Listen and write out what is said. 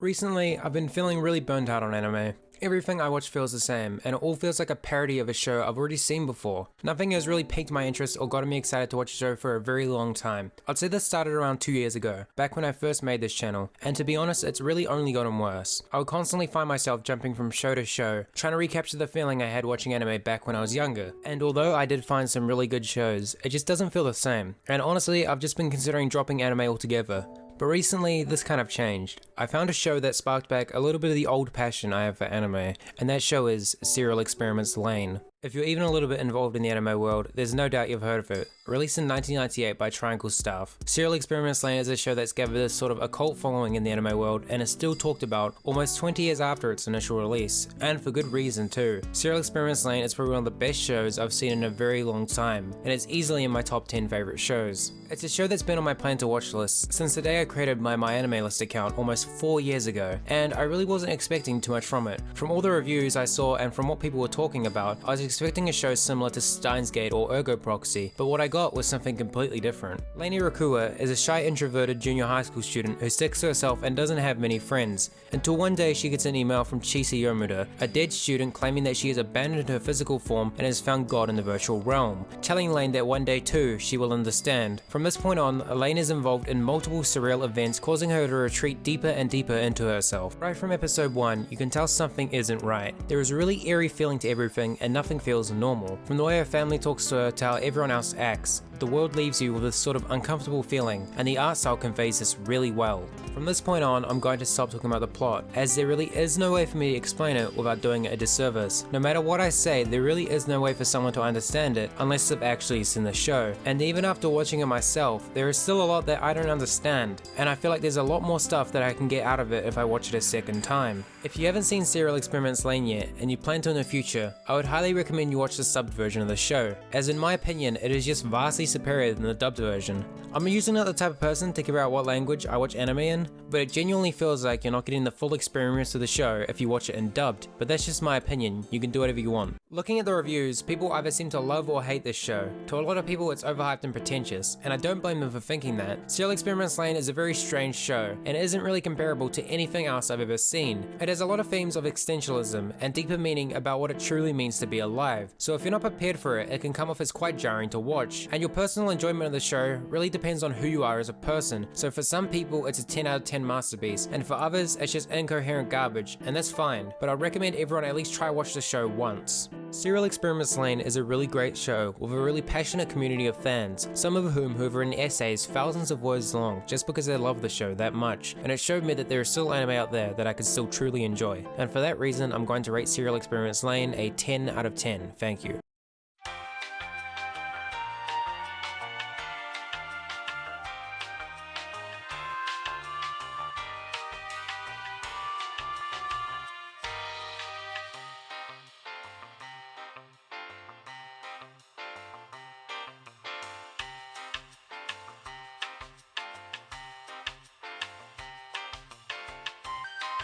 Recently, I've been feeling really burnt out on anime. Everything I watch feels the same, and it all feels like a parody of a show I've already seen before. Nothing has really piqued my interest or gotten me excited to watch a show for a very long time. I'd say this started around 2 years ago, back when I first made this channel, and to be honest, it's really only gotten worse. I would constantly find myself jumping from show to show, trying to recapture the feeling I had watching anime back when I was younger. And although I did find some really good shows, it just doesn't feel the same. And honestly, I've just been considering dropping anime altogether. But recently, this kind of changed. I found a show that sparked back a little bit of the old passion I have for anime, and that show is Serial Experiments Lain. If you're even a little bit involved in the anime world, there's no doubt you've heard of it. Released in 1998 by Triangle Staff, Serial Experiments Lain is a show that's gathered this sort of occult following in the anime world and is still talked about almost 20 years after its initial release, and for good reason too. Serial Experiments Lain is probably one of the best shows I've seen in a very long time, and it's easily in my top 10 favorite shows. It's a show that's been on my plan to watch list since the day I created my MyAnimeList account almost 4 years ago, and I really wasn't expecting too much from it. From all the reviews I saw and from what people were talking about, I was expecting a show similar to Steins Gate or Ergo Proxy, but what I got was something completely different. Lainey Rakua is a shy introverted junior high school student who sticks to herself and doesn't have many friends, until one day she gets an email from Chisa Yomuda, a dead student claiming that she has abandoned her physical form and has found God in the virtual realm, telling Lane that one day too she will understand. From this point on, Lane is involved in multiple surreal events causing her to retreat deeper and deeper into herself. Right from episode 1, you can tell something isn't right. There is a really eerie feeling to everything and nothing feels normal. From the way her family talks to her to how everyone else acts, the world leaves you with this sort of uncomfortable feeling, and the art style conveys this really well. From this point on, I'm going to stop talking about the plot, as there really is no way for me to explain it without doing it a disservice. No matter what I say, there really is no way for someone to understand it unless they've actually seen the show. And even after watching it myself, there is still a lot that I don't understand, and I feel like there's a lot more stuff that I can get out of it if I watch it a second time. If you haven't seen Serial Experiments Lain yet, and you plan to in the future, I would highly recommend you watch the subbed version of the show, as in my opinion, it is just vastly superior than the dubbed version. I'm usually not the type of person to figure out what language I watch anime in, but it genuinely feels like you're not getting the full experience of the show if you watch it in dubbed, but that's just my opinion, you can do whatever you want. Looking at the reviews, people either seem to love or hate this show. To a lot of people it's overhyped and pretentious, and I don't blame them for thinking that. Serial Experiments Lain is a very strange show, and it isn't really comparable to anything else I've ever seen. It has a lot of themes of existentialism and deeper meaning about what it truly means to be alive, so if you're not prepared for it, it can come off as quite jarring to watch, and your personal enjoyment of the show really depends on who you are as a person. So for some people it's a 10 out of 10 masterpiece, and for others it's just incoherent garbage, and that's fine, but I'd recommend everyone at least try watch the show once. Serial Experiments Lain is a really great show with a really passionate community of fans, some of whom have written essays thousands of words long just because they love the show that much, and it showed me that there is still anime out there that I can still truly enjoy, and for that reason I'm going to rate Serial Experiments Lain a 10 out of 10, thank you.